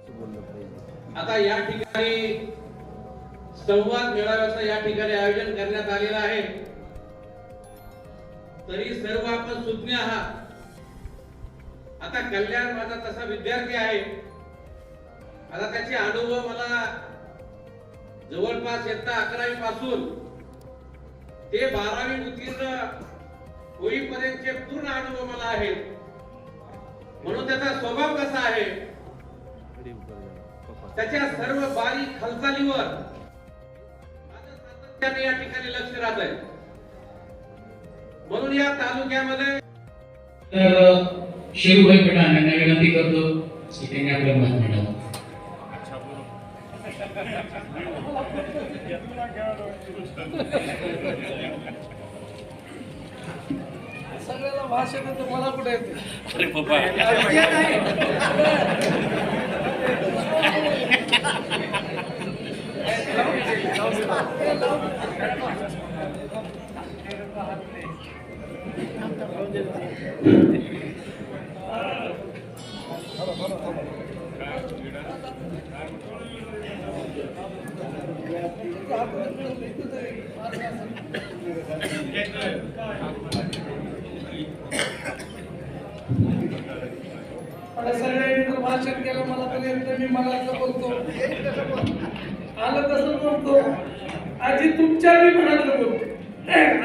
आता या ठिकाणी संवाद मेळाव्याचं या ठिकाणी आयोजन करण्यात आलेलं आहे। तरी सर्व आपण सुज्ञ आहात। आता कल्याण माझा तसा विद्यार्थी आहे, आता त्याचे अनुभव मला जवळपास इयत्ता 11वी पासून ते 12वी उत्तीर्ण होईपर्यंतचे पूर्ण अनुभव मला आहेत। म्हणून त्याचा स्वभाव कसा आहे, त्याच्या सर्व बारीक हालचालीवर माझं सातत्याने या ठिकाणी लक्ष राहत आहे। म्हणून या तालुक्यामध्ये शिरूभाई पठाण यांना विनंती करतो की त्यांनी आपलं मत मांडावं। सगळ्याला भाषण तर मला कुठे येते? अरे बाबा सगळ्यांनी भाषण केलं, मला तर येतं, मी मला बोलतो, आलं तसं बोलतो, आजी तुमच्या मी मनातलं बोलतो।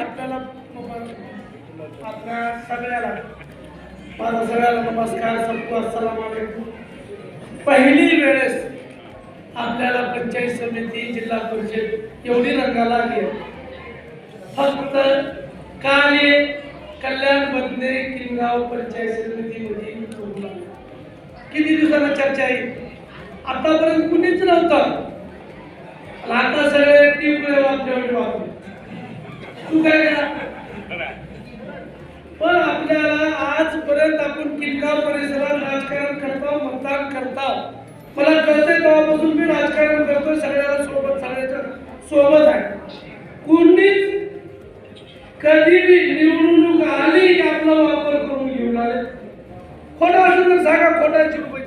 आपल्याला आपल्या सगळ्याला माझा सगळ्याला नमस्कार, सबको अस्सलाम वालेकुम। पहिली वेळेस आपल्याला पंचायत समिती, जिल्हा परिषद एवढी रंगाला आली आहे। फक्त काल कल्याण मधले किनगाव पंचायत समितीमध्ये किती दिवसांना चर्चा आहे, आतापर्यंत कुणीच नव्हतं, आता सगळे टिपळे वापरले। तू काय करा, पण आपल्याला आजपर्यंत आपण किनगाव परिसरात राजकारण करतो, मतदान करतो। मला कळतंय तेव्हापासून मी राजकारण करतो, सगळ्याला सोबत, सगळ्याच्या सोबत आहे। कुणीच कधी निवडणूक आली की आपला वापर करून घेऊन आले। खोटा असून तर सांगा, खोटाची रुपये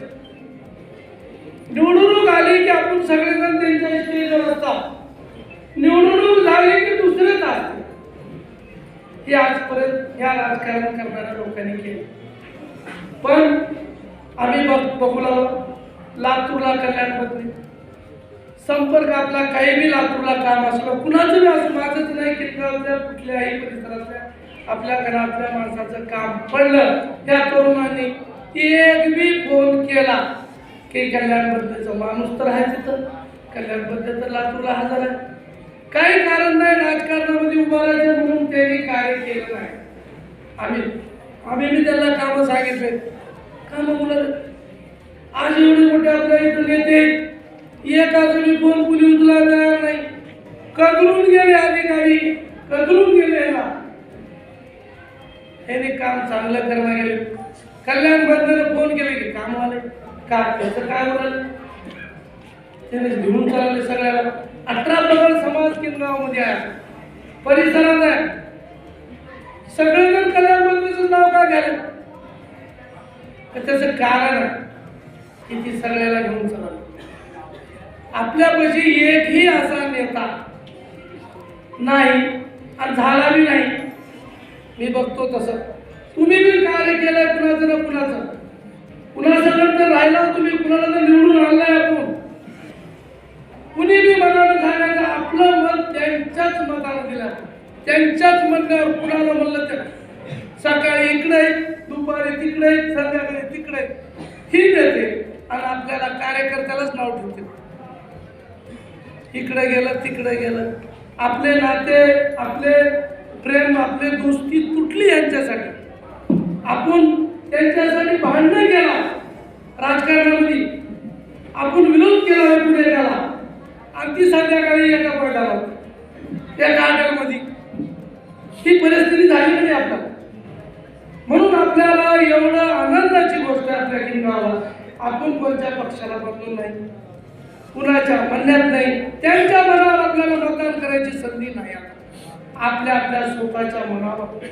निवडणूक आली की आपण सगळेजण त्यांच्या स्टेजवर असतात, निवडणूक झाली की दुसरेच असते। हे आजपर्यंत या राजकारण करणाऱ्या लोकांनी केलं। पण आम्ही बघू लागलो लातूरला, कल्याणमध्ये संपर्क आपला, काही बी लातूरला काम असलं, कुणाचं बी असं, माझंच नाही, किनगावच्या कुठल्याही परिसरातल्या आपल्या घरातल्या माणसाचं काम पडलं, त्या तरुणांनी एक बी फोन केला की कल्याणबद्दलचा माणूस तर आहे तिथं, कल्याणबद्दल तर लातूरला हजर आहे, काही कारण नाही राजकारणामध्ये उभा राहायचं म्हणून त्यांनी कार्य केलं नाही। आम्ही मी त्यांना कामं सांगितले, कामं बोलत आज एवढे मोठे आपल्या इथं नेते एक अजूनही फोन कुणी उचलायला तयार नाही, कदरून गेले अधिकारी, कदरून गेले। याने काम चांगलं करणं गेले, कल्याण बंधन फोन केले की काम आले, का त्याचं काय बोलायला त्याने घेऊन चालले सगळ्याला। 18 पगड समाज किनगाव मध्ये आहे, परिसरात आहे, सगळेजण कल्याण बंधनाचं नाव का घ्यायला, तर त्याचं कारण आहे की ती सगळ्याला घेऊन चालली। आपल्यापाशी एकही असा नेता नाही आणि झाला बी नाही, मी बघतो तसं। तुम्ही बी कार्य केलंय कुणाचं ना कुणाचं, कुणासकट जर राहिला तुम्ही, कुणाला जर निवडून आणलाय आपण, कुणी बी मनानं सांगायचं आपलं मत त्यांच्याच मताला दिलं, त्यांच्याच म्हणण्यावर कुणाला म्हणलं तर सकाळी इकडे, दुपारी तिकडे, संध्याकाळी तिकडे, ही देते आणि आपल्याला कार्यकर्त्यालाच नाव ठेवते। इकडे गेलं, तिकडे गेलं, आपले नाते, आपले प्रेम, आपले दोस्ती तुटली यांच्यासाठी। आपण त्यांच्यासाठी भांडण केला राजकारणामध्ये, आपण विरोध केला पुढे त्याला, आणि ती संध्याकाळी एका पडला त्या गार्डनमध्ये, ही परिस्थिती झाली नाही आपल्याला। म्हणून आपल्याला एवढं आनंदाची गोष्ट आपल्या किनगावला, आपण कोणत्या पक्षाला बदलून नाही, कुणाच्या म्हणण्यात नाही, त्यांच्या मनावर आपल्याला मतदान करायची संधी नाही। आपल्या आपल्या स्वतःच्या मनावर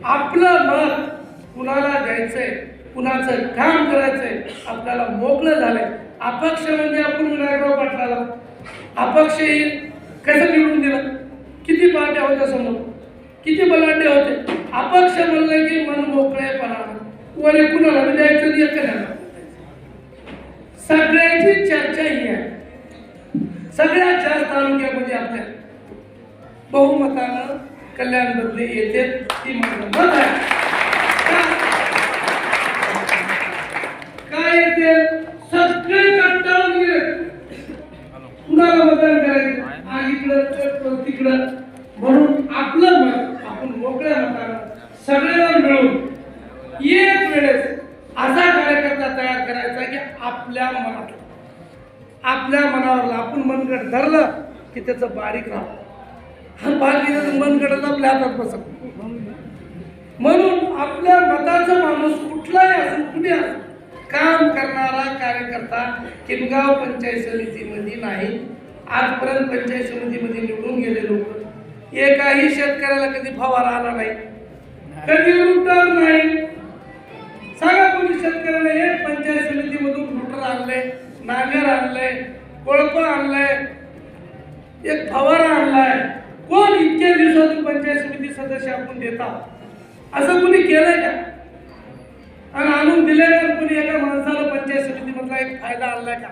आपलं मत कुणाला द्यायचंय कुणाचं काम करायचंय, आपल्याला मोकळं झालंय. अपक्ष म्हणजे आपण विनायकराव पाटलाला अपक्ष येईल कसं निवडून दिलं, किती पार्ट्या होत्या समोर, किती बलाढ्य होते. अपक्ष म्हणलं की मन मोकळेपणा, वर कुणाला द्यायचं नाही, एखाद्याला सगळ्याची चर्चा ही आहे. सगळ्यात जास्त तालुक्यामध्ये आपल्या बहुमतानं कल्याण बदले येते, ती माझं मत आहे. काय येते, सगळे कंटाळून गेले, कुणाला मतदान करायचं इकडं तिकडं, म्हणून आपलं मत आपण मोकळ्या मतानं सगळेजण मिळून एक वेळेस असा कार्यकर्ता तयार करायचा की आपल्या मनावर आपण मनगट धरलं की त्याचं बारीक राहतं. हा बारीक मनगट आपल्या हातात बसत. म्हणून आपल्या मताचं माणूस कुठलाही असो, कुठे असो, काम करणारा कार्यकर्ता किनगाव पंचायत समितीमध्ये नाही. आजपर्यंत पंचायत समितीमध्ये निवडून गेले लोक एकाही शेतकऱ्याला कधी फवारा आला नाही, कधी लुटार नाही. सांगा कोणी शेतकऱ्याला एक पंचायत समितीमधून लुटर आणले, नांगर आणले, कोळप आणलंय, एक फवारा आणलाय? कोण इतक्या दिवसातून पंचायत समिती सदस्य आपण देता असं कोणी केलंय का? आणि आणून दिल्यावर कोणी एका माणसाला पंचायत समितीमधला एक फायदा आणलाय का?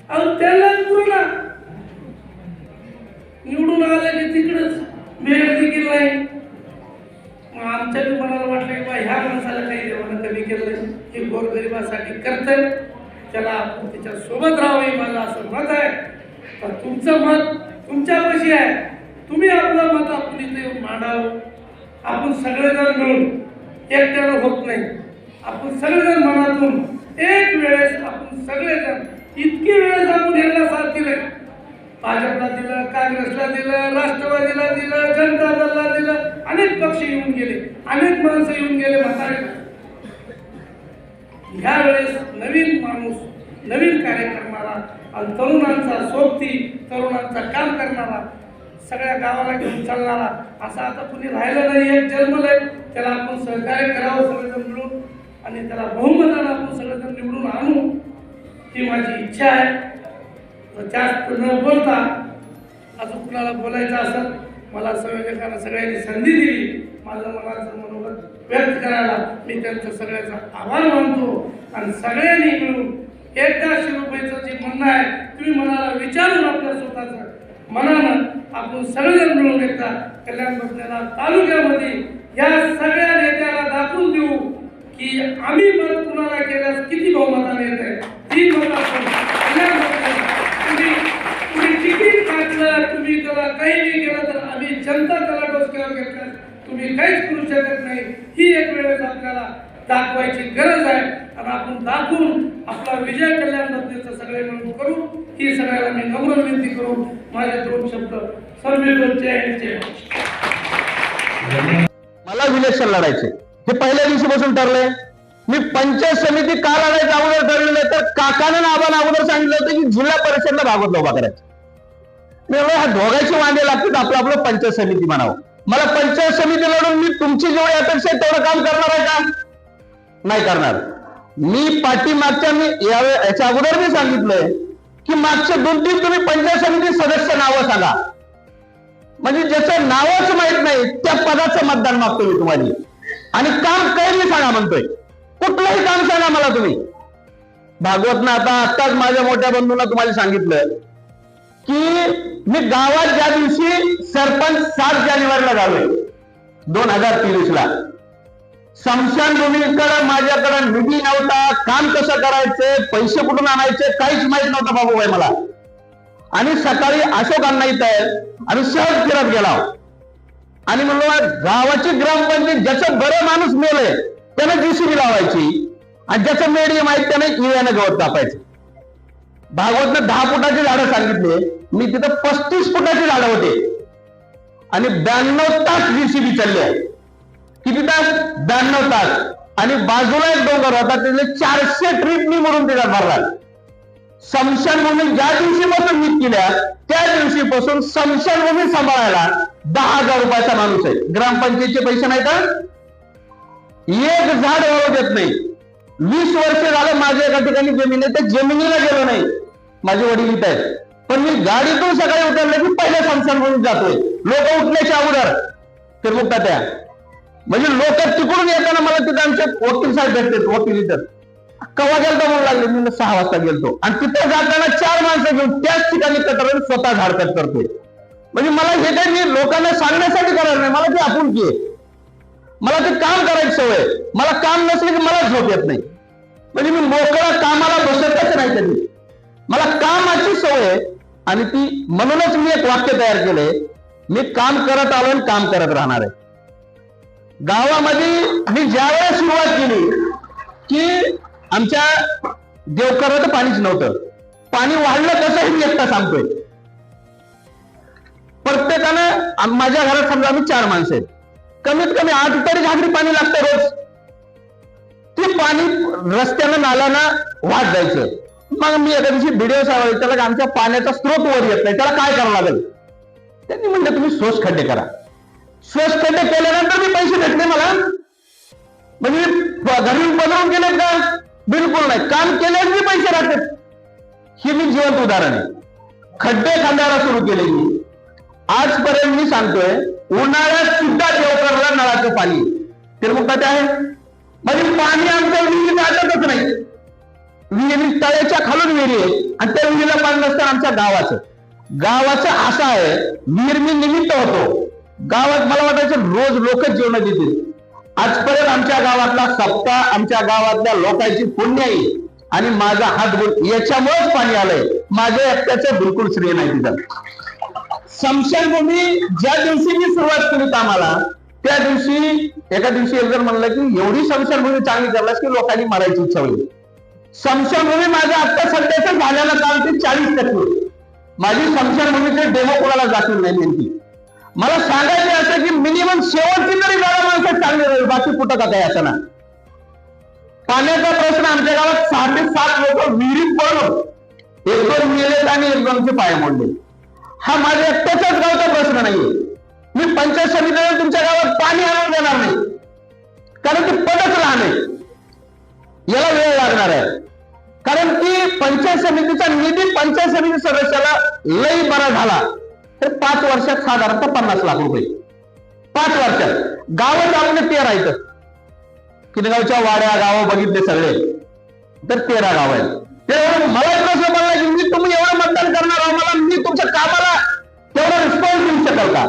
अहो त्याला पुरला निवडून आलं की तिकडच मेळ देखील नाही. आमच्या मनाला वाटलं की बा ह्या माणसाला काही देवानं कमी केलं, हे गोरगरिबासाठी करतंय, त्याला आपण त्याच्या सोबत राहावं, माझं असं मत आहे. तर तुमचं मत तुमच्यापाशी आहे, तुम्ही आपलं मत आपण इथे मांडावं. आपण सगळेजण मिळून, एकट्यानं होत नाही, आपण सगळेजण मनातून एक वेळेस आपण सगळेजण इतकी वेळेस आपण यांना साथ दिले, भाजपला दिलं, काँग्रेसला दिलं, राष्ट्रवादीला दिलं, जनता दलला दिलं, अनेक पक्ष येऊन गेले, अनेक माणसं येऊन गेले म्हातारे. ह्या वेळेस नवीन माणूस, नवीन कार्य करणारा आणि तरुणांचा सोबती, तरुणांचा काम करणारा, सगळ्या गावाला घेऊन चालणारा असा आता कुणी राहिलं नाही. एक जन्मलंय, त्याला आपण सहकार्य करावं सगळेजण मिळून आणि त्याला बहुमतानं आपण सगळेजण निवडून आणू, ही माझी इच्छा आहे. जास्त न बोलता अजून कुणाला बोलायचं असेल, मला संयोजकांना सगळ्यांनी संधी दिली माझं मनाचं मनोगत व्यक्त करायला, मी त्यांचा सगळ्याचा आभार मानतो. आणि सगळ्यांनी मिळून एकदा शिवबाईचं जे म्हणणं आहे तुम्ही मनाला विचारून आपल्या स्वतःचं मनानं आपण सगळेजण मिळून एकदा कल्याण बसलेला तालुक्यामध्ये या सगळ्या नेत्याला दाखवून देऊ की आम्ही मत कुणाला केल्यास किती बहुमताने येत आहे. ती मत आपण कल्याण तुम्ही तिकीट टाकलं, तुम्ही त्याला काही नाही केलं तर आम्ही जनता त्याला डोसक्यावर घेतलं, तुम्ही काहीच करू शकत नाही. ही एक वेळेस आपल्याला दाखवायची गरज आहे आणि आपण दाखवून आपला विजय कल्याण बसण्याचं सगळे मिळून करू. ही सगळ्याला मी नम्र विनंती करून माझे दोन शब्द सर्व मला इलेक्शन लढायचे हे पहिल्या दिवशीपासून ठरलंय. मी पंचायत समिती का लढायचं अगोदर ठरवलं तर काकानं आबाला अगोदर सांगितलं होतं की जिल्हा परिषदला भागवत उभा करायचं. मी ह्या दोघांचे वांदे लागतात, आपलं आपलं पंचायत समिती म्हणावं. मला पंचायत समिती लढून मी तुमची जेवढी अपेक्षा आहे तेवढं काम करणार आहे का? नाही करणार. मी पाठीमागच्या याच्या अगोदर मी सांगितलंय की मागच्या 2-3 तुम्ही पंचायत समिती सदस्य नावं सांगा, म्हणजे ज्याचं नावच माहित नाही त्या पदाचं मतदान मागतो मी तुम्हाला. आणि काम काही मी सांगा म्हणतोय, कुठलंही काम सांगा मला तुम्ही. भागवतनं आताच माझ्या मोठ्या बंधूंना तुम्हाला सांगितलं की मी गावात ज्या दिवशी सरपंच 7 जानेवारीला झालोय 2023 ला, स्मशानभूमीकडे माझ्याकडे निधी नव्हता, काम कसं करायचं, पैसे कुठून आणायचे काहीच माहित नव्हतं बाबूबाई मला. आणि सकाळी अशोक अण्णा इथं आहे आणि सहज फिरत गेला आणि म्हणलो गावाची ग्रामपंचायत ज्याचं बरं माणूस मेलंय त्यानं जीसीबी लावायची आणि ज्याचं मेडियम आहे त्याने इव्यानं गवत कापायचं. भागवतनं 10 फुटाची झाडं सांगितले, मी तिथं 35 फुटाची झाडं होते आणि 92 तास जीसीबी चालले. किती तास? 92 तास. आणि बाजूला एक डोंगर होता, त्याचे 400 ट्रिप मी म्हणून त्याच्यात भरला. स्मशानभूमी ज्या दिवशीपासून नीट केल्या त्या दिवशीपासून स्मशानभूमी सांभाळायला 10,000 रुपयाचा माणूस आहे. ग्रामपंचायतचे पैसे नाही तर एक झाड वाळू देत नाही. 20 वर्ष झालं माझ्या एका ठिकाणी जमीन आहे, त्या जमिनीला गेलो नाही. माझे वडील इथं आहेत, पण मी गाडीतून सकाळी उतरलं की पहिल्या स्मशानभूमीत जातोय लोक उठण्याच्या अगोदर. तर मग त्या म्हणजे लोक तिकडून येताना मला तिथं आमचे वकील साहेब भेटतात. वकील इथं कवा गेलतो म्हणून लागले, मी 6 वाजता गेलतो. आणि तिथं जाताना 4 माणसं घेऊन त्याच ठिकाणी कटरून स्वतः झाड कट करतोय. म्हणजे मला हे काही मी लोकांना सांगण्यासाठी करणार नाही, मला ते आपुलकी आहे. मला ते काम करायची सवय. मला काम नसले की मला झोप येत नाही. म्हणजे मी मोकळा कामाला बसतच नाही कधी. मला कामाची सवय. आणि ती म्हणूनच मी एक वाक्य तयार केलंय, मी काम करत आलो आणि काम करत राहणार आहे. गावामध्ये मी ज्यावेळेस सुरुवात केली की आमच्या देवकरात पाणीच नव्हतं. पाणी वाढलं कसं हे मी एकटा सांगतोय. प्रत्येकानं माझ्या घरात समजा आम्ही 4 माणसं आहेत, कमीत कमी 8 तरी घागरी पाणी लागतं रोज. ते पाणी रस्त्यानं नाल्यानं वाहत जायचं. मग मी एका दिवशी व्हिडिओ सावरले, त्याला आमच्या पाण्याचा स्रोत वर येत नाही, त्याला काय करावं लागेल. त्यांनी म्हणलं तुम्ही सोस खड्डे करा. सोस खड्डे केल्यानंतर मी पैसे भेटले मला. म्हणजे घरी बनवून गेलेत का? बिलकुल नाही. काम केल्यास मी पैसे राहतात. हे मी जिवंत उदाहरण आहे. खड्डे खांद्याला सुरू केले मी. आजपर्यंत मी सांगतोय, उन्हाळ्यात सुद्धा देवकरला नळाचं पाणी तिरमुक्ताचे आहे. म्हणजे पाणी आमच्या विहिरीत आटतच नाही. विहिरी तळ्याच्या खालून विहिरी आहे आणि त्या विहिरीला पाणी नसतं. आमच्या गावाचं असं आहे, विहीर मी निमित्त होतो. गावात मला वाटायचं रोज लोकच जेवण देतील. आजपर्यंत आमच्या गावातला सप्ताह आमच्या गावातल्या लोकांची पुण्य आहे. आणि माझा हात याच्यामुळेच पाणी आलंय. माझ्या एकट्याचं बिलकुल श्रेय नाही तिथं. स्मशानभूमी ज्या दिवशी मी सुरुवात केली कामाला, त्या दिवशी एका दिवशी एक जण म्हणलं की एवढी स्मशानभूमी चांगली करलास की लोकांनी मरायची इच्छा होईल. स्मशानभूमी माझ्या आता सध्याचं झालेलं काम ते 40%. माझी स्मशानभूमीचे डेमो कोणाला दाखवून नाही नेमकी. मला सांगायचे असं की मिनिमम शेवटची तरी जागा माणसं चांगली राहील, बाकी कुठं का काय असं ना. पाण्याचा प्रश्न आमच्या गावात 6 ते 7 लोक विहिरीत पडून 1-2 मेलेत आणि 1-2चे पाय मोडले. हा माझ्या एकट्याच्याच गावचा प्रश्न नाहीये. मी पंचायत समितीला तुमच्या गावात पाणी आणून देणार नाही, कारण ते पदच लहान आहे. याला वेळ लागणार आहे. कारण की पंचायत समितीचा निधी पंचायत समिती सदस्याला लई बरा झाला तर 5 वर्षात साधारणतः 50 लाख रुपये. 5 वर्षात गावच आपले 13 आहेत. किनगावच्या वाड्या गावं बघितले सगळे तर 13 गाव आहेत. त्यामुळे मला प्रश्न पडला की मी तुम्ही एवढं मतदान करणार आहो, मला मी तुमच्या कामाला तेवढा रिस्पॉन्स देऊ शकाल का?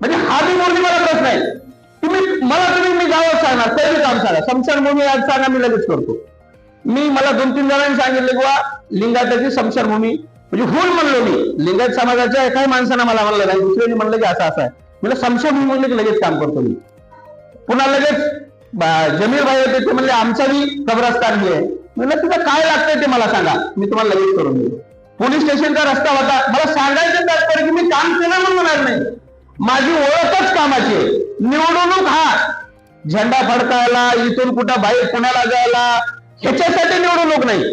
म्हणजे हा बी मोठी मला प्रश्न आहे. मी गावात सांगणार तरी काम सांगा. स्मशानभूमी आज सांगा, मी लगेच करतो. मला 2-3 जणांनी सांगितले की लिंगायताची स्मशानभूमी म्हणजे होऊन म्हणलो मी. लिंगायत समाजाच्या एकाही माणसानं मला म्हणलं नाही, दुसऱ्याने म्हणलं की असं आहे. मला स्मशानभूमी म्हणलं की लगेच काम करतो मी. पुन्हा लगेच जमीर भाई होते, ते म्हणले आमचा बी कब्रस्तान आहे. म्हणलं तिथं काय लागतंय ते मला सांगा, मी तुम्हाला लगेच करून देऊ. पोलीस स्टेशनचा रस्ता होता. मला सांगायचं तात्पर्य की मी काम केलं म्हणून म्हणाल नाही. माझी ओळखच कामाची आहे. निवडणूक हा झेंडा फडकायला, इथून कुठं बाहेर पुण्याला जायला ह्याच्यासाठी निवडणूक नाही.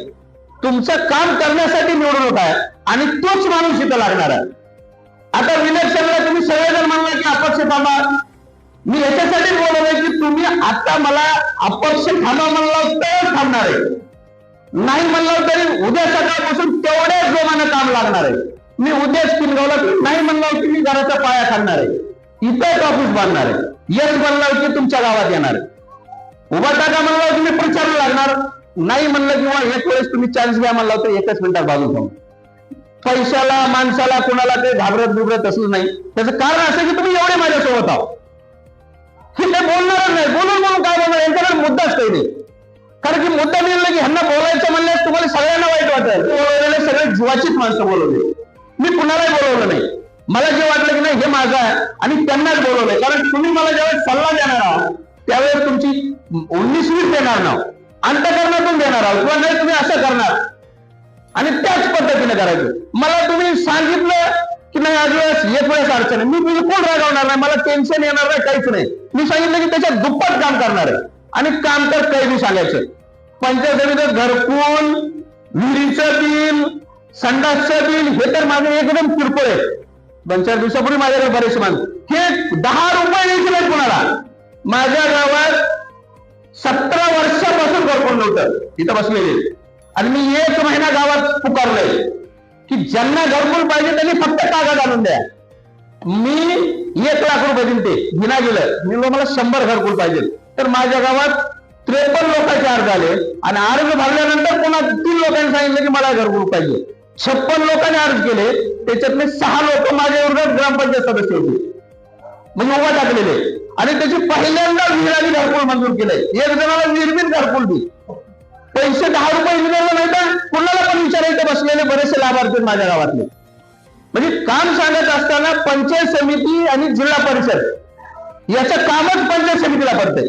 तुमचं काम करण्यासाठी निवडणूक आहे आणि तोच माणूस इथं लागणार आहे. आता इलेक्शनला तुम्ही सगळेजण म्हणला की अपक्ष थांबा. मी याच्यासाठी बोलवलंय की तुम्ही आता मला अपक्ष थांबा म्हणलं तर थांबणार आहे, नाही म्हणलं तरी उद्या सकाळपासून तेवढ्याच जोमानं काम लागणार आहे. मी उद्याच किनगावला नाही म्हणलं की मी घराचा पाया खाणार आहे, इथंच ऑफिस बांधणार आहे. यश म्हणलं की तुमच्या गावात येणार आहे. उभा टाका म्हणलं की मी प्रचार लागणार, नाही म्हणलं किंवा एक वेळेस तुम्ही चान्स घ्या म्हणलं तर 1च मिनिटात बाजू थांब. पैशाला माणसाला कुणाला ते घाबरत बिबरत असलं नाही. त्याचं कारण असं की तुम्ही एवढे माझ्यासोबत आहो. हे काही बोलणारच नाही. बोलून काय बोलणार, यांच्याकडे मुद्दाच काही नाही. कारण की मुद्दा मिळाला की ह्यांना बोलायचं म्हणल्यास तुम्हाला सगळ्यांना वाईट वाटेल. बोलवलेले सगळे जीवाचीच माणसं बोलवले. मी कुणालाही बोलवलं नाही. मला जे वाटलं की नाही हे माझं आहे आणि त्यांनाच बोलवलंय. कारण तुम्ही मला ज्यावेळेस सल्ला देणार आहात त्यावेळेस तुमची 19-20 देणार ना, अंतकरणातून देणार आहोत किंवा नाही तुम्ही असं करणार आणि त्याच पद्धतीने करायचं. मला तुम्ही सांगितलं की नाही आज एक वेळेस अडचण आहे, मी बिलकुल रागावणार नाही. मला टेन्शन येणार नाही, काहीच नाही. मी सांगितलं की त्याच्यात दुप्पट काम करणार आहे आणि काम तर काही बी सांगायचं. पंचायत समितीत घरकुल, विहिरीचं बिल, संडासचं बिल हे तर माझे एकदम किरकोळ आहे. 2-4 दिवसापूर्वी माझ्याकडे बरेचसे माणसं हे 10 रुपये द्यायचे नाही कुणाला. माझ्या गावात 17 वर्षापासून घरकुल नव्हतं इथं बसलेले. आणि मी 1 महिना गावात पुकारलोय की ज्यांना घरकुल पाहिजे त्यांनी फक्त कागद आणून द्या. मी 1 लाख रुपये दिले, ते विना गेलं. मी मला 100 घरकुल पाहिजे. तर माझ्या गावात 53 लोकांचे अर्ज आले आणि अर्ज भरल्यानंतर पुन्हा 3 लोकांनी सांगितलं की मला घरकुल पाहिजे. 56 लोकांनी अर्ज केले, त्याच्यातले 6 लोक माझ्या विरोधात ग्रामपंचायत सदस्य होते, म्हणजे उभा टाकलेले. आणि त्याची पहिल्यांदा विहिराने घरकुल मंजूर केलंय. 1 जणाला निर्मित घरकुल बी. पैसे 10 रुपये विचारलं नाही तर कुणाला पण विचारायचं बसलेले बरेचसे लाभार्थी माझ्या गावातले. म्हणजे काम सांगत असताना पंचायत समिती आणि जिल्हा परिषद याचं कामच पंचायत समितीला पडतंय.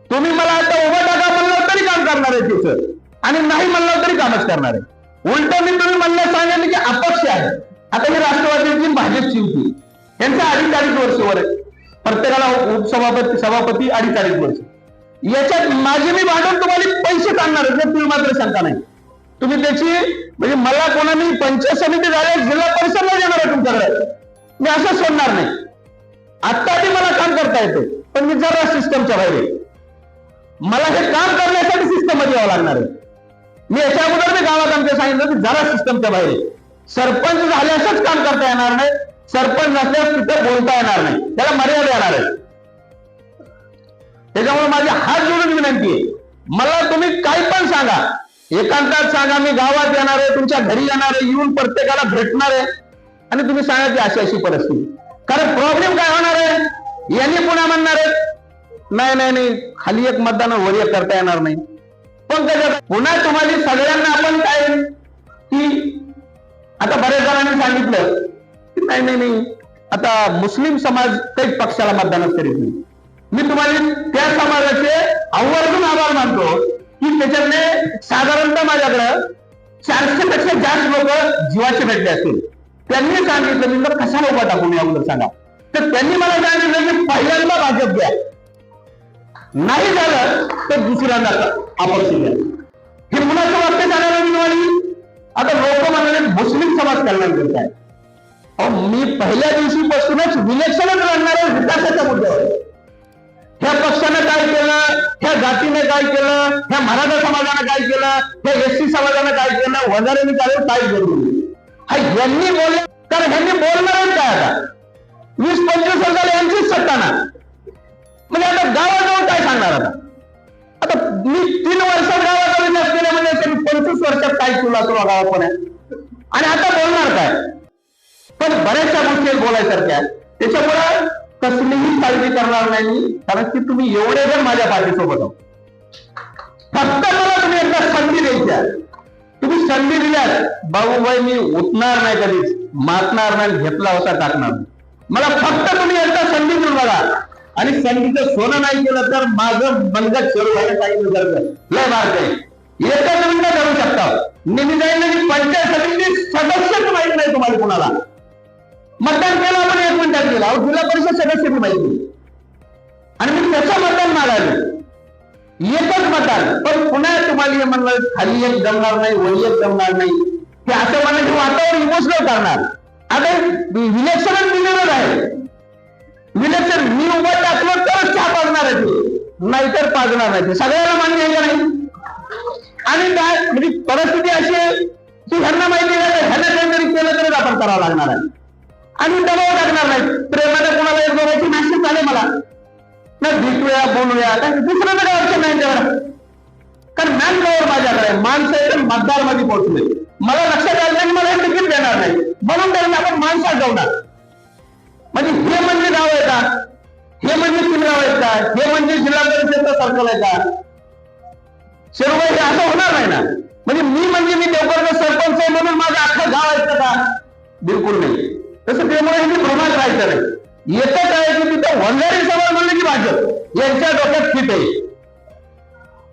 तुम्ही मला आता उभं टाका म्हणलं तरी काम करणार आहे तिचं, आणि नाही म्हणलं तरी कामच करणार आहे. उलट मी तुम्ही म्हणलं सांगितलं की अपक्ष आहे. आता ही राष्ट्रवादीची भाजपची होती, यांचा 2.5 वर्षावर आहे. प्रत्येकाला उपसभापती सभापती 2.5 वर्ष. याच्यात माझे मी भांडून तुम्हाला पैसे काढणार आहे, तुम्ही मात्र शंका नाही. तुम्ही त्याची म्हणजे मला कोणाने पंचायत समिती झाल्या जिल्हा परिषदला देणार आहे तुमच्याकडे, मी असं सोडणार नाही. आता ते मला काम करता येते, पण मी जरा सिस्टमच्या बाहेर आहे. मला हे काम करण्यासाठी सिस्टम मध्ये यावं लागणार आहे. मी याच्या अगोदर मी गावात आमच्या सांगितलं की जरा सिस्टमच्या बाहेर आहे. सरपंच झाल्यासच काम करता येणार नाही, सरपंच नसल्यास तिथं बोलता येणार नाही, त्याला मर्यादा येणार आहे. त्याच्यामुळे माझी हात जोडून विनंती आहे, मला तुम्ही काही पण सांगा, एकांतात सांगा, मी गावात येणार आहे, तुमच्या घरी येणार आहे, येऊन प्रत्येकाला भेटणार आहे आणि तुम्ही सांगा की अशी अशी परिस्थिती. कारण प्रॉब्लेम काय होणार आहे, यांनी पुन्हा म्हणणार आहे नाही नाही नाही खाली एक मतदान वर एक करता येणार नाही. पण त्याच्यात पुन्हा तुम्हाला सगळ्यांना आपण काय की आता बऱ्याच जणांनी सांगितलं की नाही नाही नाही आता मुस्लिम समाज काही पक्षाला मतदानच करीत नाही. मी तुम्हाला त्या समाजाचे आवर्जून आभार मानतो की त्याच्यातले साधारणतः माझ्याकडं 400 पेक्षा जास्त लोक जीवाचे भेटले असतील. त्यांनी सांगितलं मी तर कशाला उभा टाकून अगोदर सांगा. तर त्यांनी मला सांगितलं की पहिल्यांदा भाजप द्या, नाही झालं तर दुसऱ्यांदा अपक्ष द्या. हे मुलाचं वाक्य सांगायला मी आता लोक म्हणाले मुस्लिम समाज कल्याण करत आहे. अहो मी पहिल्या दिवशीपासूनच विलक्षणच लढणार आहे विकासाच्या मुद्द्यावर. ह्या पक्षानं काय केलं, ह्या जातीने काय केलं, ह्या मराठा समाजानं काय केलं, ह्या एसटी समाजानं काय केलं, वजाऱ्यांनी काय केलं, हा यांनी बोलले. कारण ह्यांनी बोलणारच काय आता 20-25 वर्षाला यांचीच सत्ता ना. म्हणजे आता गावाजवळ काय सांगणार आता मी 3 वर्षात गावाचा विकास केला म्हणजे 25 वर्षात काय केलं असं गावात पण आहे. आणि आता बोलणार काय, पण बऱ्याचशा गोष्टी बोलायसारख्या. त्याच्यामुळे कसलीही काळजी करणार नाही मी, कारण की तुम्ही एवढे जण माझ्या पाठीसोबत आहोत. फक्त मला तुम्ही एकदा संधी द्यायच्या. तुम्ही संधी दिल्यात बाबूबाई मी उठणार नाही, कधीच मातणार नाही, घेतला होता टाकणार नाही. मला फक्त तुम्ही एकदा संधी देऊन बघा. आणि संधीचं सोनं नाही केलं तर माझं मनगत सुरू व्हायला सांगितलं लय मार्ग आहे. एकच मिनिट करू शकता. नेहमी जाईल की पंचायत समिती सदस्यच माहित नाही तुम्हाला कुणाला. मतदान केलं आपण 1 मिनिटात केलं, जिल्हा परिषद सदस्य माहिती आणि मी त्याचं मतदान मागायला एकच मतदान. पण पुन्हा तुम्हाला म्हणलं खाली एक जमणार नाही, वरी एक जमणार नाही, हे असं म्हणायचं वातावरण इमोशनल करणार. आता इलेक्शनच दिलेलं आहे. विलक्षण मी उभं टाकलं तरच चहा पाजणार आहे ते, नाहीतर पाजणार नाही ते. सगळ्याला मान्य आहे का नाही. आणि काय म्हणजे परिस्थिती अशी आहे की ह्यांना माहिती आहे का ह्यांना काहीतरी केलं तरच आपण करावं लागणार आहे. आणि दबाव टाकणार नाही. प्रेमाने कुणाला एक बघायची मॅसेज आले मला ना, भेटूया बोलूया, दुसरं तर काय अडचण नाही त्यावर. कारण मॅन पॉवर माझ्याकडे माणसं मतदार मध्ये पोहोचले. मला लक्षात आलं की मला हे तिकीट देणार नाही म्हणून त्यांना आपण माणसात जाऊणार. म्हणजे हे म्हणजे गाव आहे का, हे म्हणजे 3 गाव आहेत का, हे म्हणजे जिल्हा परिषदचं सर्कल आहे का, सर्व हे असं होणार नाही ना. म्हणजे मी देवकरचा सरपंच आहे म्हणून माझं अख्खं गाव ऐकतं का, बिलकुल नाही. तसं त्यामुळे मी भ्रमात राहायचं नाही. एकच आहे की तिथं वंजारी समाज म्हणलं की भाजप यांच्या डोक्यात फिट आहे.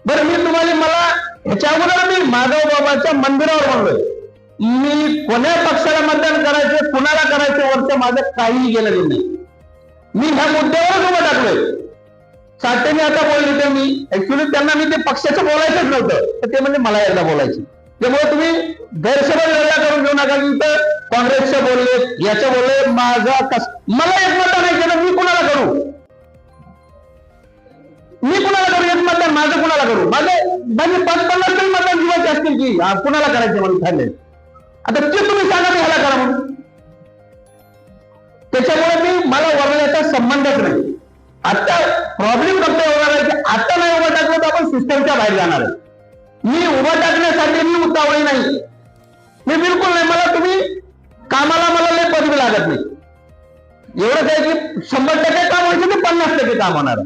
बरं मी तुम्हाला मला ह्याच्या अगोदर मी माधव बाबाच्या मंदिरावर म्हणलोय, मी कोण्या पक्षाला मतदान करायचं कुणाला करायचं वरचं माझं काहीही गेलं नाही. मी ह्या मुद्द्यावरच उभं टाकलोय. साठेने आता बोलले तर मी ऍक्च्युली त्यांना मी ते पक्षाचं बोलायचंच नव्हतं, तर ते म्हणजे मला एकदा बोलायचं. त्यामुळे तुम्ही गैरसमज वेगळा करून घेऊ नका. इथं काँग्रेसचे बोलले, याचं बोलले, माझा मला एक मत नाही केलं, मी कुणाला करू एक मत माझं कुणाला करू? माझे 50-50 तरी मतदान जीवाचे असतील की कुणाला करायचे म्हणून ठरले. आता ते तुम्ही सांगा मी ह्याला करा म्हणून. त्याच्यामुळे मला वरण्याचा संबंधच नाही. आता प्रॉब्लेम फक्त एवढा आहे की आता नाही उभं टाकलं तर आपण सिस्टमच्या बाहेर जाणार आहे. मी उभं टाकण्यासाठी मी उतावळी नाही, मी बिलकुल नाही. मला तुम्ही कामाला मला लय पदवी लागत नाही. एवढंच आहे की 100% काम व्हायचं ते 50% काम होणार.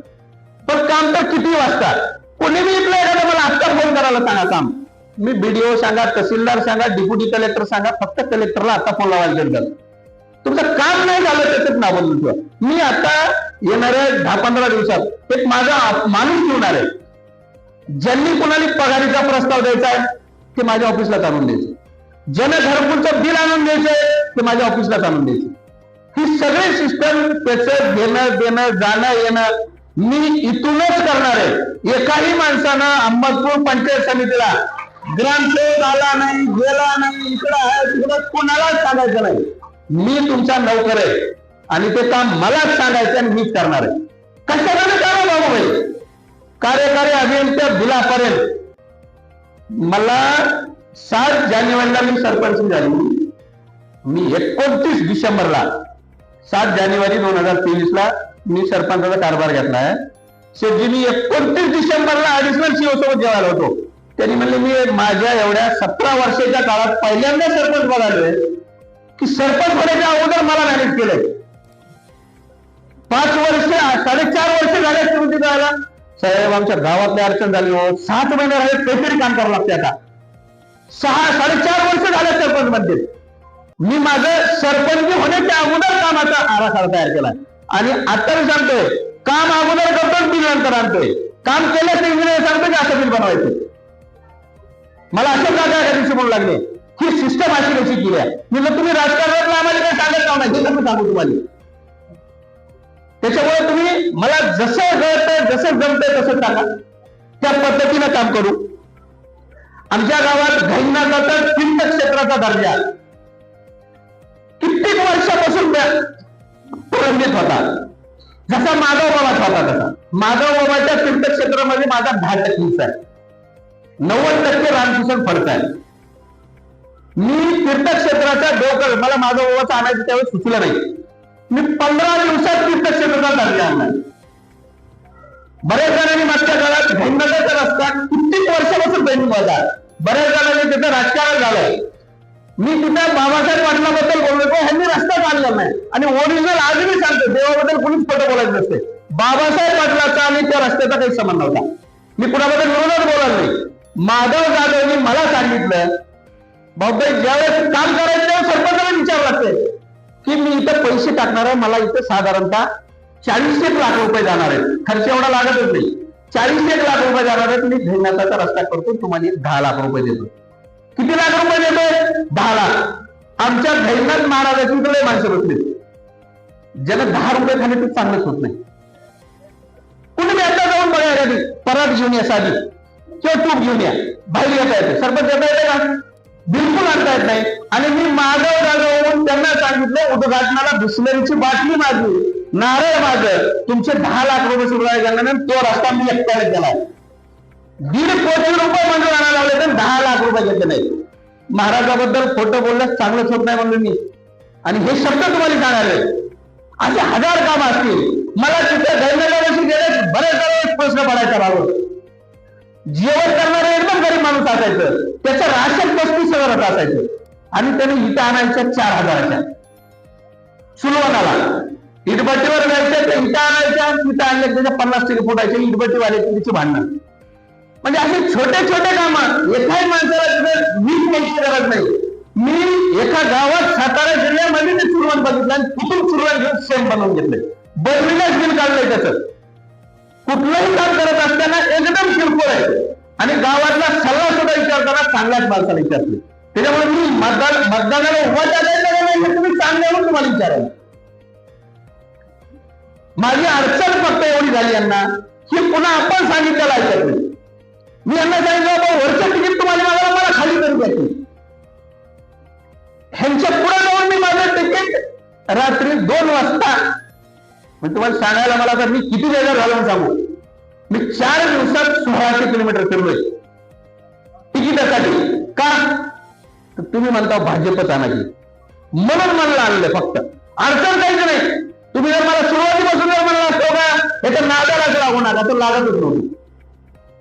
पण काम तर किती वाजता कोणी मी इथलं एखादं मला आत्ता फोन करायला सांगा काम. मी BDO सांगा, तहसीलदार सांगा, डेप्युटी कलेक्टर सांगा, फक्त कलेक्टरला आता फोन लावायला लागेल. तुमचं काम नाही झालं त्याच्यात नाव बदलून ठेवा. मी आता येणाऱ्या 10-15 दिवसात एक माझा माणूस ठेवणार आहे. ज्यांनी कोणाला पगारीचा प्रस्ताव द्यायचा आहे ते माझ्या ऑफिसलाच आणून द्यायचं. ज्यानं घरकुलचं बिल आणून द्यायचंय ते माझ्या ऑफिसलाच आणून द्यायचं. ही सगळी सिस्टम त्याचं घेणं देणं जाणं येणं मी इथूनच करणार आहे. एकाही माणसानं अहमदपूर पंचायत समितीला ग्रामसेवक आला नाही, गेला नाही, इकडं आहे तिकडं कोणालाच सांगायचं नाही. मी तुमचा नोकर आहे आणि ते काम मलाच सांगायचं आणि मीच करणार आहे. कशाला काम बाबूभाई कार्यकारी अभियंत्या बिलापर्यंत मला 7 जानेवारीला मी सरपंच झाली. मी 29 डिसेंबरला 7 जानेवारी 2023ला मी सरपंचाचा कारभार घेतलाय. शेवटी मी 29 डिसेंबरला ऍडिशनल सीओ जेवायला होतो. त्यांनी म्हणले मी माझ्या एवढ्या 17 वर्षाच्या काळात पहिल्यांदा सरपंच बघालोय की सरपंच होण्याच्या अगोदर मला मॅनेज केलंय. 5 वर्ष 4.5 वर्ष झाले तुम्ही जायला साहेब आमच्या गावातली अडचण झाली हो. 7 महिने राहिले काहीतरी काम करावं लागते. आता 4.5 वर्ष झाले सरपंच म्हणते. मी माझं सरपंच होण्याच्या अगोदर कामाचा आराखडा तयार केलाय आणि आता मी सांगतोय काम अगोदर करतो बिल नंतर आणतोय. काम केल्यास इंजिनियर सांगतो की असं बिल बनवायचं. मला असं जागा एका दिवशी म्हणू लागले ही सिस्टम अशी कशी केली आहे. म्हणजे तुम्ही राजकारणात आम्हाला काही सांगत का नाही हे सांगू तुम्हाला. त्याच्यामुळे तुम्ही मला जसं कळतंय जसं जमतंय तसं सांगा, त्या पद्धतीनं काम करू. आमच्या गावात घैनाचा तीर्थक्षेत्राचा दर्जा कित्येक वर्षापासून प्रलंबित होता. जसा माधव बाबाचा होता तसा माधव बाबाच्या तीर्थक्षेत्रामध्ये माझा 10% हिस्सा आहे. 90% रामकिशन फडत आहे. मी तीर्थक्षेत्राचा डोकर मला माधव बाबाचा आणायचं त्यावेळेस सुचलं नाही. मी 15 दिवसात तीर्थक्षेत्राचा दर्जा आणला. बऱ्याच जणांनी मागच्या काळात घैनाचा रस्ता कित्येक वर्षापासून पेंडिंग होता. बऱ्याच जणांनी तिथं राजकारण झालंय. मी तिथं बाबासाहेब पाटलाबद्दल बोललो ह्यांनी रस्ता चालला नाही आणि ओरिजिनल आजही सांगतो देवाबद्दल कोणीच खोटं बोलायचं नसते. बाबासाहेब पाटलाचा आणि त्या रस्त्याचा काही संबंध नव्हता. मी कुणाबद्दल विरोधात बोलणार नाही. माधव जाधवनी मला सांगितलं बाबाई ज्यावेळेस काम करायचं तेव्हा सरपंचाला विचारलं लागते की मी इथं पैसे टाकणार आहे, मला इथं साधारणतः 40 लाख रुपये जाणार आहेत. खर्च एवढा लागतच नाही. 40 लाख रुपये जाणार आहेत. मी घैनाचा रस्ता करतो तुम्हाला 10 लाख रुपये देतो. किती लाख रुपये देतोय? 10 लाख. आमच्या घैनाथ महाराजाची लय माणसं बसली ज्याला 10 रुपये खाणे ते चांगलंच होत नाही. कुठे मी आता जाऊन बघा कधी पराठ घेऊन या साधी किंवा तूप घेऊन या बाहेर येता येते. सरपंच येता येते का? बिलकुल आणता येत नाही. आणि मी माधव जाऊन त्यांना सांगितलं उद्घाटनाला बिस्लरीची बाटली माझी नारळ माझं तुमचे 10 लाख रुपये सुरू आहे. तो रस्ता मी एकट्याने केला. 1.5 कोटी रुपये मंजूर आणायला लावले तर 10 लाख रुपये घेतले नाही. महाराजाबद्दल खोटं बोलण्यास चांगलंच होत नाही म्हणून मी आणि हे शब्द तुम्हाला सांगायला असे 1000 काम असतील. मला तिथे गैरनगरशी गेले बरेच जण प्रश्न पडायचा बाबा. जेवण करणारे एकदम गरीब माणूस असायचं. त्याचं राशन 35,000 असायचं आणि त्याने इथं आणायच्या 4,000च्या सुलवानाला इटभट्टीवर जायचं ते इथं आणायच्या तिथं आणल्या त्याच्या 50 फुटायचे इटभट्टीवाल्याची तिची भांडणं. म्हणजे असे छोटे छोटे काम एकाही माणसाला तिथे 20 मिनिटची गरज नाही. मी एका गावात सातारा जिल्ह्यामध्ये ते सुरुवात बघितलं आणि तिथून सुरुवात घेऊन सेम बनवून घेतले. बदलीलाच बिल काढलंय त्याचं. कुठलंही काम करत असताना एकदम किरकोळ आहे आणि गावातला सल्ला सुद्धा विचारताना चांगल्याच माणसाला विचारते. त्याच्यामुळे मी मतदानाला उभा टाकायचं नाही तुम्ही चांगले म्हणून तुम्हाला विचारायला. माझी अडचण फक्त एवढी झाली यांना की पुन्हा आपण सांगितलेलं ऐकत नाही. मी यांना सांगितलं वरचं तिकीट तुम्हाला मागायला मला खाली करून द्यायची. ह्यांच्या पुढे जाऊन मी माझं तिकीट रात्री 2 वाजता तुम्हाला सांगायला मला तर मी किती वेळ घालून सांगू. मी 4 दिवसात 1600 किलोमीटर फिरलोय तिकिटासाठी. का? तर तुम्ही म्हणता भाजपच आणायची म्हणून मला आणलंय. फक्त अडचण काहीच नाही. तुम्ही जर मला सुरुवातीपासून जर म्हणला असतो का याच्या नादालाच लागू नका तर लागतच नव्हती.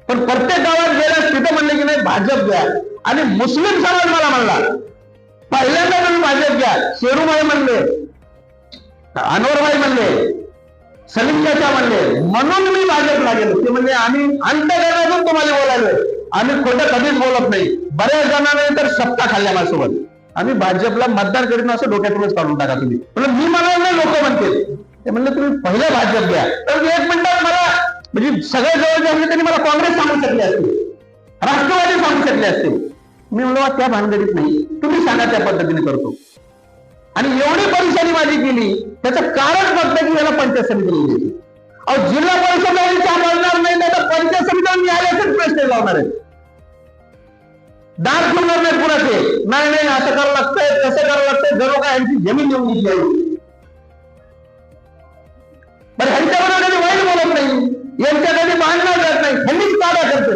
पण प्रत्येक गावात गेल्यास तिथं म्हणले की नाही भाजप घ्या. आणि मुस्लिम समाज मला म्हणला पहिल्यांदा तुम्ही भाजप घ्या. शेरूभाई म्हणले, अनवरभाई म्हणले, सलीम चाचा म्हणले म्हणून मी भाजपला गेलो. ते म्हणजे आम्ही अंतर्गतातून तुम्हाला बोलायलोय. आम्ही खोटं कधीच बोलत नाही. बऱ्याच जणांनी तर सत्ता खाल्ल्या माझ्यासोबत. आम्ही भाजपला मतदान करीत असं डोक्यातूनच काढून टाका तुम्ही. म्हणजे मी म्हणाल नाही लोक म्हणते ते म्हणले तुम्ही पहिलं भाजप घ्या. तर 1 मिनिटात मला म्हणजे सगळ्या जवळ जे असले त्यांनी मला काँग्रेस सांगू शकले असते, राष्ट्रवादी सांगू शकले असते. मी म्हणलो त्या भानगडीत नाही, तुम्ही सांगा त्या पद्धतीने करतो. आणि एवढी परेशानी माझी केली त्याचं कारण फक्त की याला पंचायत समितीला द्यायची. अहो जिल्हा परिषद चहा बनणार नाही तर पंचायत समितीला न्यायालयाचे प्रश्न लावणार आहेत. दाद ठेवणार नाही कुणाचे. नाही असं करावं लागतंय तसं करावं लागतंय. जणू काय यांची जमीन देऊन घेतली आहे. बरं ह्यांच्याबरोबर कधी वाईट बोलत नाही, यांच्या कधी भांडण जात नाही. ह्यांनीच काढा करते.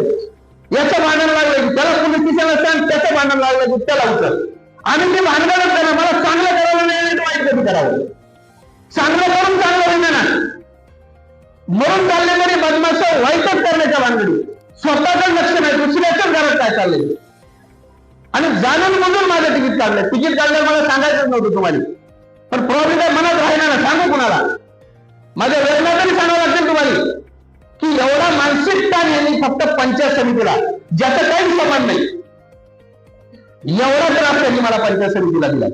याचं भांडण लागलं की त्याला पोलीस स्टेशनला सांग, त्याचं भांडण लागलं की त्याला उचल. आणि ते भांडणच करा. मला चांगलं करावं नाही वाईट कधी करावं. चांगलं करून चांगलं होईना ना. मरून चालले तरी बदमाश वाईटच करण्याच्या भानगडी. स्वतःच लक्ष नाही, दुसऱ्याच्याच घरात काय चाललंय. आणि जाणून म्हणून माझं तिकीट काढलं. तिकीट काढलं मला सांगायचंच नव्हतं तुम्हाला. पण प्रॉब्लेम काय मनात राहिला ना. सांगू कुणाला? माझ्या वेदना तरी सांगावं लागतील तुम्हाला की एवढा मानसिक ताण यांनी फक्त पंचायत समितीला, ज्याचं काही संबंध नाही, एवढा त्रास त्यांनी मला पंचायत समितीला दिला.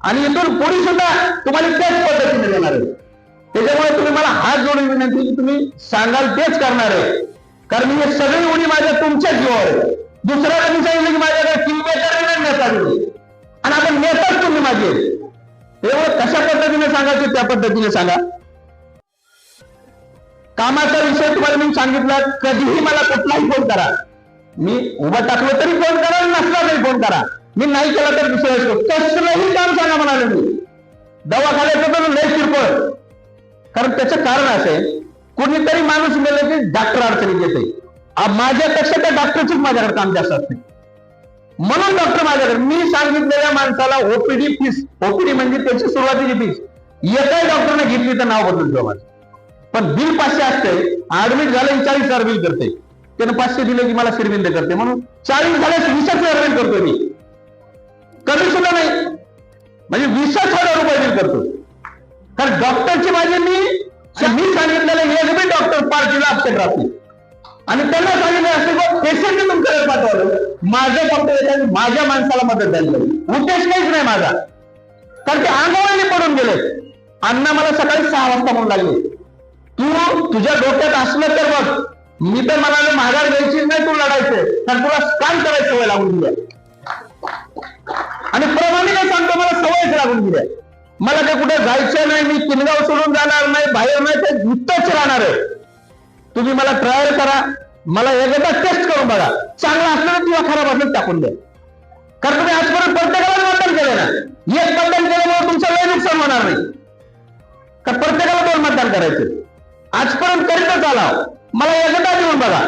आणि इथून पुढे सुद्धा तुम्हाला त्याच पद्धतीने देणार आहे. त्याच्यामुळे तुम्ही मला हात जोडून विनंती की तुम्ही सांगाल तेच करणार आहे. कारण ही सगळी उडी माझ्या तुमच्याच जीवावर आहे. दुसऱ्या कधी सांगितलं की माझ्याकडे किंमत नेता दिली आणि आपण नेताच तुम्ही माझे. एवढं कशा पद्धतीने सांगायचं त्या पद्धतीने सांगा. कामाचा विषय तुम्हाला मी सांगितला. कधीही मला कुठलाही फोन करा. मी उभं टाकलो तरी फोन करा, नसला तरी फोन करा. मी नाही केला तर विषय असतो. कसलंही काम सांगा म्हणाले मी. दवाखान्याचं तर लय किरकोळ. कारण त्याचं कारण असे कोणीतरी माणूस गेलं की डॉक्टर अडचणीत येते. माझ्यापेक्षा त्या डॉक्टरचीच माझ्याकडे काम जास्त असते. म्हणून डॉक्टर माझ्याकडे. मी सांगितलेल्या माणसाला ओपीडी फीस, ओपीडी म्हणजे त्याची सुरुवातीची फीस एकाही डॉक्टरने घेतली तर नाव बदलतो माझं. पण बिल 500 असते. ऍडमिट झालं 40,000 बिल करते. त्यानं 500 दिले की मला शिरविंद करते. म्हणून 40 झाल्यास 20,000 बिल करतोय मी. कमी सुद्धा नाही म्हणजे 20,000 रुपये बिल करतो. कारण डॉक्टरची माझी मी सांगितलेलं एक बी डॉक्टर पार्टीला अपसेट राहते. आणि त्यांना सांगितलं असेल पेशंटने तुमच्याकडे पाठवलं. माझं फक्त माझ्या माणसाला मदत द्यायला उद्देश काहीच नाही माझा. कारण ते अंगावरती पडून गेले. अण्णा मला सकाळी 6 वाजता म्हणून लागले तू तुझ्या डोक्यात असलं तर बघ. मी तर म्हणाले माघार घ्यायची नाही, तू लढायचंय. कारण तुला स्कॅन करायची सवय लागून दिली आणि प्रामाणिक सांगतो मला सवयच लागून दिली. मला काही कुठे जायचं नाही. मी किनगाव सोडून जाणार नाही, बाहेर नाही, ते इथंच राहणार आहे. तुम्ही मला ट्रायल करा. मला एकदा टेस्ट करून बघा. चांगलं असलं किंवा खराब असलं टाकून द्या. कारण तुम्ही आजपर्यंत प्रत्येकाला मतदान केलं ना. एक मतदान केल्यामुळे तुमचं लय नुकसान होणार नाही. कारण प्रत्येकाला 2 मतदान करायचे. आजपर्यंत करीतच आला. मला एकदा देऊन बघा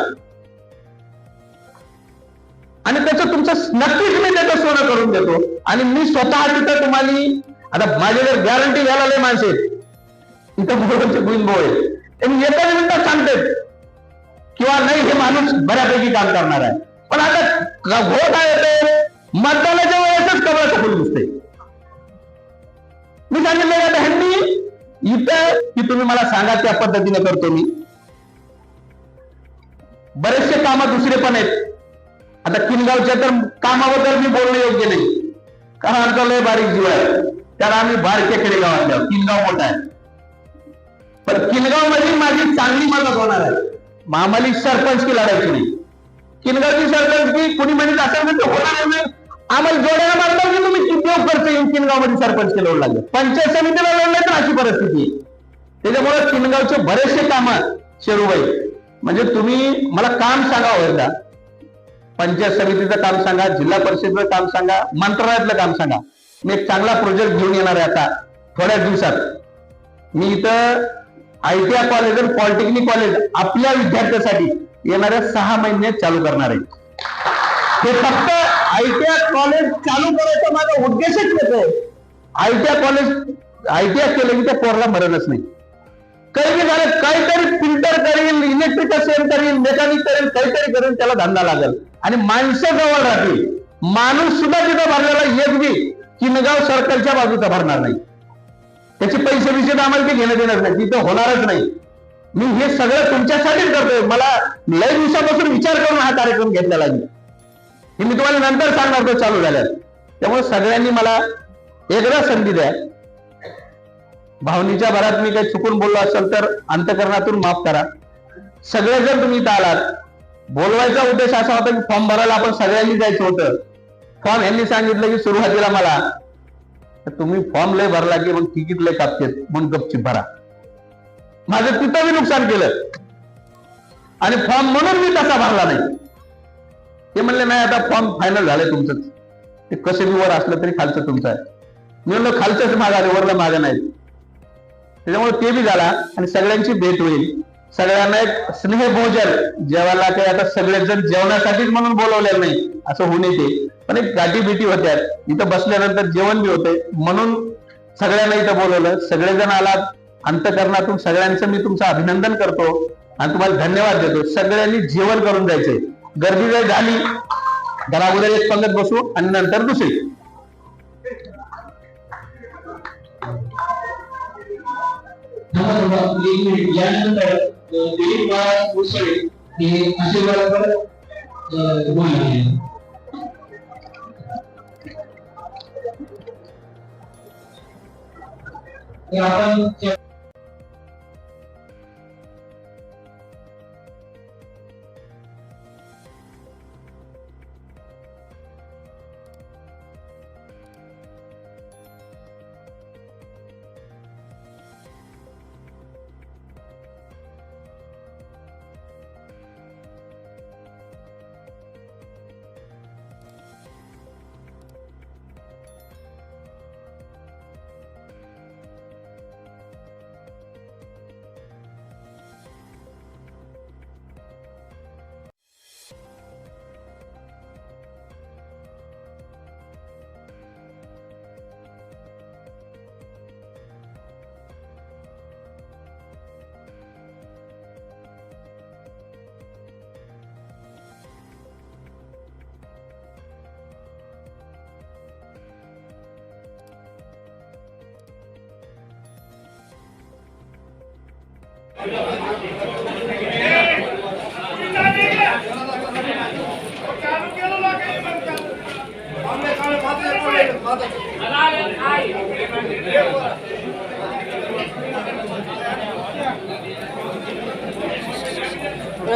आणि त्याचं तुमचं नक्कीच मी त्याचं सोनं करून देतो. आणि मी स्वतः तिथं तुम्हाला आता माझ्याकडे गॅरंटी घ्यायला लय माणसे इथं बरोबरचे गुण बोळ आहे. त्यांनी एकाच मिनिटात सांगतात किंवा नाही हे माणूस बऱ्यापैकी काम करणार आहे. पण आता घोळ काय येते मतदानाच्या वेळेसच कमळाचं फुल दिसते. मी सांगितलं आता ह्यांनी इथं की तुम्ही मला सांगा त्या पद्धतीने करतो मी. बरेचसे काम दुसरे पण आहेत. आता किनगावच्या तर कामाबद्दल मी बोलणं योग्य नाही. कारण आमचा लय बारीक जीव आहे. कारण आम्ही बारकेकडे गावातल्या. किनगाव मोठा आहे. पण किनगाव मध्ये माझी चांगली मदत होणार आहे. आम्हाला सरपंच की लढायची नाही. किनगावची सरपंच की कुणी म्हणत असेल तर होणार नाही. आम्हाला जोड्याला मारतात की तुम्ही किती खर्च येऊन किनगाव मध्ये सरपंच की लढू लागले. पंचायत समितीला लढले तर अशी परिस्थिती. त्याच्यामुळे किनगावचे बरेचसे काम शेरूबाई म्हणजे तुम्ही मला काम सांगावं एकदा. पंचायत समितीचं काम सांगा, जिल्हा परिषदेचं काम सांगा, मंत्रालयातलं काम सांगा. मी एक चांगला प्रोजेक्ट घेऊन येणार आहे आता थोड्या दिवसात. मी इथं ITI कॉलेज आणि पॉलिटेक्निक कॉलेज आपल्या विद्यार्थ्यांसाठी येणाऱ्या 6 महिन्यात चालू करणार आहे. हे फक्त ITI कॉलेज चालू करायचा माझा उद्देशच येतो. ITI केलं की त्या पोरला मरणच नाही. काही झालं, काहीतरी फिल्टर करेल, इलेक्ट्रिकल सेल करेल, मेकॅनिक करेल, काहीतरी करेल, त्याला धंदा लागेल आणि माणसं जवळ राहतील. माणूस सुद्धा तिथं भरलेला एक बी किनगाव सर्कलच्या बाजूचा भरणार नाही. त्याचे पैसे बिसे आम्हाला ते घेणं देणार नाही, तिथं होणारच नाही. मी हे सगळं तुमच्यासाठीच करतोय. मला लय दिवसापासून विचार करून हा कार्यक्रम घेतलेला हे मी तुम्हाला नंतर सांगणार तो चालू झाल्यास. त्यामुळे सगळ्यांनी मला एकदा संधी द्या. भावनेच्या भरात मी काही चुकून बोललो असेल तर अंतकरणातून माफ करा. सगळेजण तुम्ही इथं आलात. बोलवायचा उद्देश असा होता की फॉर्म भरायला आपण सगळ्यांनी जायचं होतं. फॉर्म यांनी सांगितलं की सुरुवातीला मला तुम्ही फॉर्म लय भरला की मग तिकीट लय कापतेत म्हणून गपचीप भरा. माझं तिथं मी नुकसान केलं आणि फॉर्म म्हणून मी तसा भरला नाही. ते म्हणले नाही आता फॉर्म फायनल झालंय तुमचं, ते कसं बी वर असलं तरी खालचं तुमचं आहे. मी म्हणलं खालचंच मागा वरला मागा नाही. त्याच्यामुळे ते बी झाला आणि सगळ्यांची भेट होईल. सगळ्यांना एक स्नेहभोजन जेवायला काही आता सगळेजण जेवणासाठीच म्हणून बोलवलेलं नाही असं होऊन येते, पण एक गाठी भेटी होत्या. इथं बसल्यानंतर जेवण बी होते म्हणून सगळ्यांना इथं बोलवलं. सगळेजण आलात. अंतकरणातून सगळ्यांचं मी तुमचं अभिनंदन करतो आणि तुम्हाला धन्यवाद देतो. सगळ्यांनी जेवण करून जायचंय. गर्दी जर झाली तर अगोदर एक पंगत बसू आणि नंतर दुसरी. यानंतर दिलीप बाळा मुसळे हे आशीर्वादावर बोलले. आपण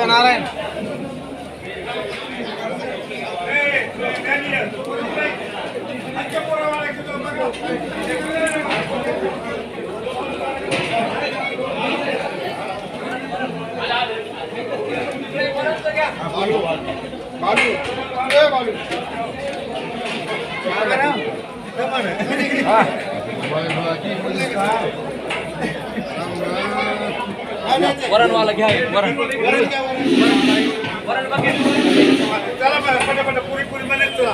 नारायण वरण वाला घ्या वरण चला पटापट पुरी बनेल तुला